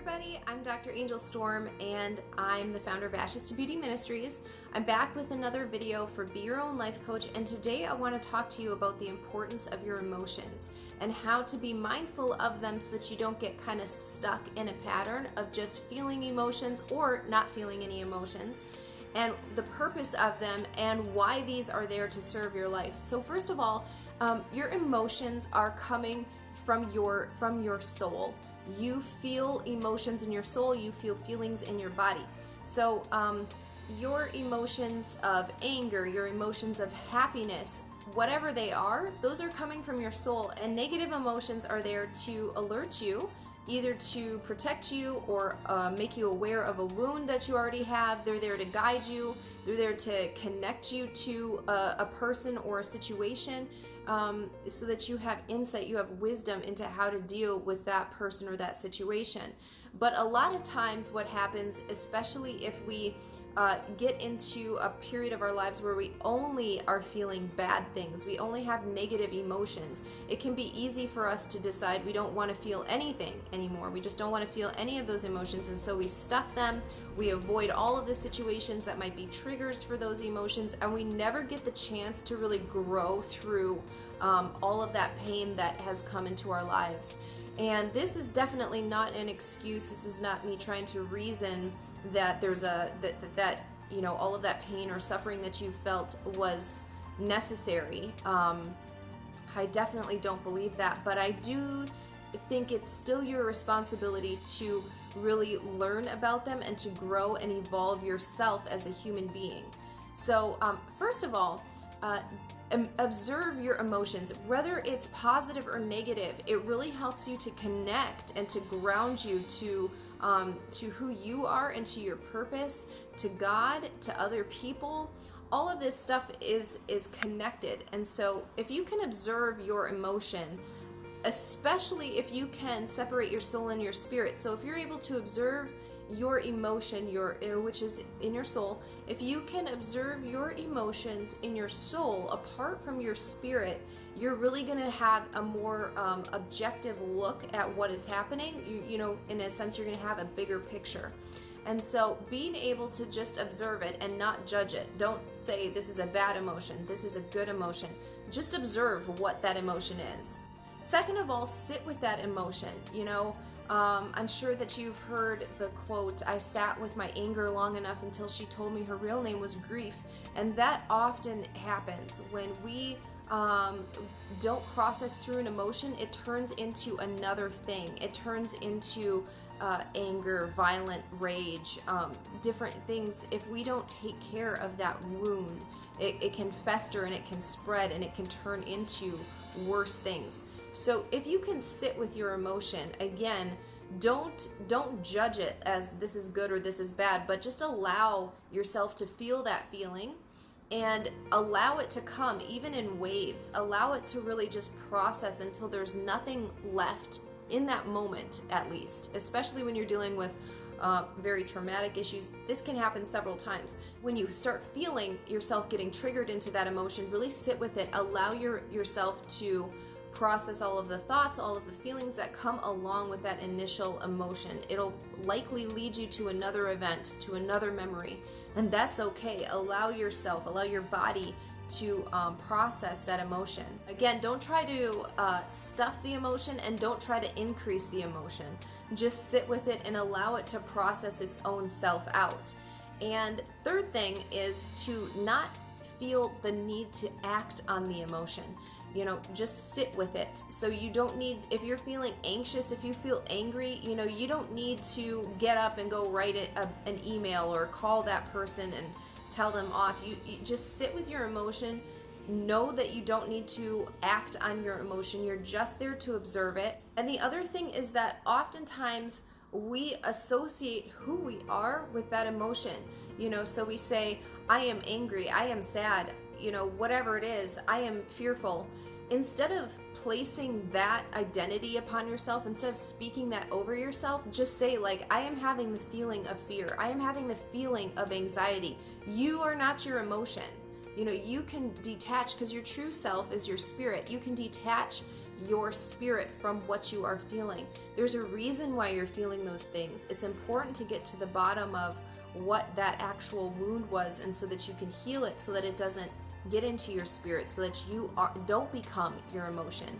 everybody, I'm Dr. Angel Storm and I'm the founder of Ashes to Beauty Ministries. I'm back with another video for Be Your Own Life Coach, and today I want to talk to you about the importance of your emotions and how to be mindful of them so that you don't get kind of stuck in a pattern of just feeling emotions or not feeling any emotions, and the purpose of them and why these are there to serve your life. So first of all, your emotions are coming from your soul. You feel emotions in your soul, you feel feelings in your body. So your emotions of anger, your emotions of happiness, whatever they are, those are coming from your soul, and negative emotions are there to alert you, either to protect you or make you aware of a wound that you already have. They're there to guide you. They're there to connect you to a person or a situation, so that you have insight, you have wisdom into how to deal with that person or that situation. But a lot of times what happens, especially if we get into a period of our lives where we only are feeling bad things, we only have negative emotions, it can be easy for us to decide we don't want to feel anything anymore. We just don't want to feel any of those emotions, and so we stuff them, we avoid all of the situations that might be triggers for those emotions, and we never get the chance to really grow through all of that pain that has come into our lives. And this is definitely not an excuse. This is not me trying to reason that there's that you know, all of that pain or suffering that you felt was necessary. I definitely don't believe that, but I do think it's still your responsibility to really learn about them and to grow and evolve yourself as a human being. So first of all, observe your emotions, whether it's positive or negative. It really helps you to connect and to ground you to who you are and to your purpose, to God, to other people. All of this stuff is connected. And so if you can observe your emotion, especially if you can separate your soul and your spirit. So if you're able to observe your emotion, which is in your soul, if you can observe your emotions in your soul apart from your spirit, you're really going to have a more objective look at what is happening. You know, in a sense, you're going to have a bigger picture. And so being able to just observe it and not judge it. Don't say this is a bad emotion, this is a good emotion. Just observe what that emotion is. Second of all, sit with that emotion. You know, I'm sure that you've heard the quote, I sat with my anger long enough until she told me her real name was grief. And that often happens when we don't process through an emotion. It turns into another thing. It turns into anger, violent rage, different things. If we don't take care of that wound, it can fester and it can spread and it can turn into worse things. So if you can sit with your emotion, again, don't judge it as this is good or this is bad, but just allow yourself to feel that feeling and allow it to come even in waves. Allow it to really just process until there's nothing left in that moment, at least, especially when you're dealing with very traumatic issues. This can happen several times. When you start feeling yourself getting triggered into that emotion, really sit with it. Allow yourself to process all of the thoughts, all of the feelings that come along with that initial emotion. It'll likely lead you to another event, to another memory, and that's okay. Allow your body to process that emotion. Again, don't try to stuff the emotion and don't try to increase the emotion. Just sit with it and allow it to process its own self out. And third thing is to not feel the need to act on the emotion. You know, just sit with it. So you don't need, if you're feeling anxious, if you feel angry, you know, you don't need to get up and go write an email or call that person and tell them off. You just sit with your emotion. Know that you don't need to act on your emotion. You're just there to observe it. And the other thing is that oftentimes we associate who we are with that emotion. You know, so we say, I am angry, I am sad, you know, whatever it is, I am fearful. Instead of placing that identity upon yourself, instead of speaking that over yourself, just say, like, I am having the feeling of fear. I am having the feeling of anxiety. You are not your emotion. You know, you can detach, because your true self is your spirit. You can detach your spirit from what you are feeling. There's a reason why you're feeling those things. It's important to get to the bottom of what that actual wound was, and so that you can heal it, so that it doesn't get into your spirit, so that you don't become your emotion.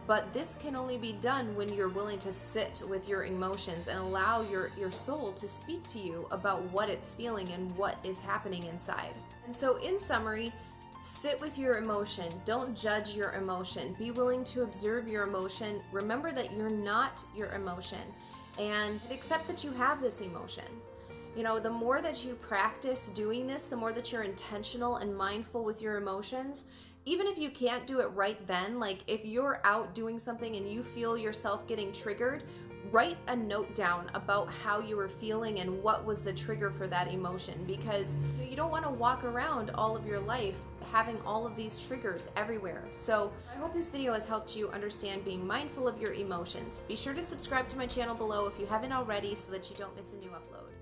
But this can only be done when you're willing to sit with your emotions and allow your soul to speak to you about what it's feeling and what is happening inside. And so in summary, sit with your emotion. Don't judge your emotion. Be willing to observe your emotion. Remember that you're not your emotion, and accept that you have this emotion. You know, the more that you practice doing this, the more that you're intentional and mindful with your emotions. Even if you can't do it right then, like if you're out doing something and you feel yourself getting triggered, write a note down about how you were feeling and what was the trigger for that emotion, because you don't want to walk around all of your life having all of these triggers everywhere. So I hope this video has helped you understand being mindful of your emotions. Be sure to subscribe to my channel below if you haven't already, so that you don't miss a new upload.